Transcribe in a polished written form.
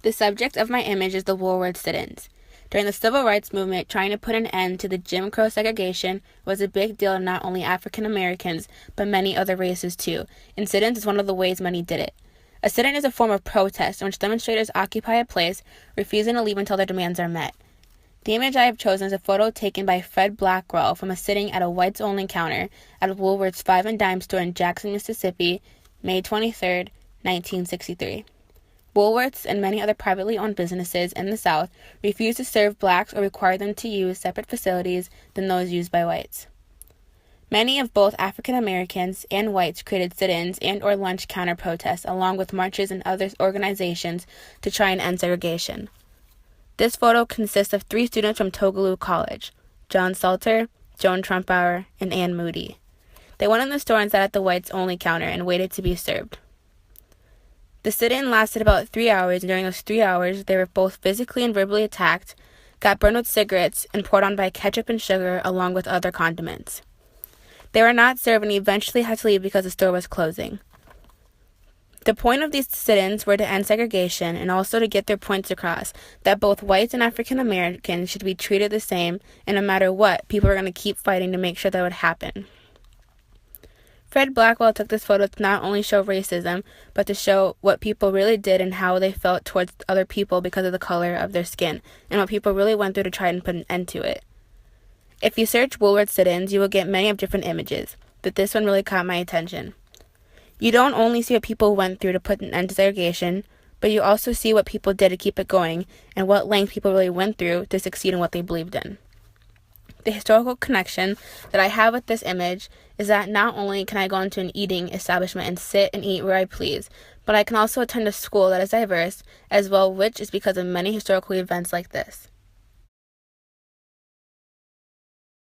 The subject of my image is the Woolworth sit-ins. During the Civil Rights Movement, trying to put an end to the Jim Crow segregation was a big deal to not only African Americans, but many other races too, and sit-ins is one of the ways many did it. A sit-in is a form of protest in which demonstrators occupy a place, refusing to leave until their demands are met. The image I have chosen is a photo taken by Fred Blackwell from a sitting at a whites-only counter at Woolworth's Five and Dime store in Jackson, Mississippi, May 23, 1963. Woolworths and many other privately owned businesses in the South refuse to serve blacks or require them to use separate facilities than those used by whites. Many of both African Americans and whites created sit-ins and or lunch counter protests along with marches and other organizations to try and end segregation. This photo consists of 3 students from Tougaloo College, John Salter, Joan Trumpauer, and Ann Moody. They went in the store and sat at the whites-only counter and waited to be served. The sit-in lasted about 3 hours, and during those 3 hours, they were both physically and verbally attacked, got burned with cigarettes, and poured on by ketchup and sugar along with other condiments. They were not served and eventually had to leave because the store was closing. The point of these sit-ins were to end segregation and also to get their points across that both whites and African Americans should be treated the same, and no matter what, people are going to keep fighting to make sure that would happen. Fred Blackwell took this photo to not only show racism, but to show what people really did and how they felt towards other people because of the color of their skin, and what people really went through to try and put an end to it. If you search Woolworth sit-ins, you will get many of different images, but this one really caught my attention. You don't only see what people went through to put an end to segregation, but you also see what people did to keep it going and what length people really went through to succeed in what they believed in. The historical connection that I have with this image is that not only can I go into an eating establishment and sit and eat where I please, but I can also attend a school that is diverse as well, which is because of many historical events like this.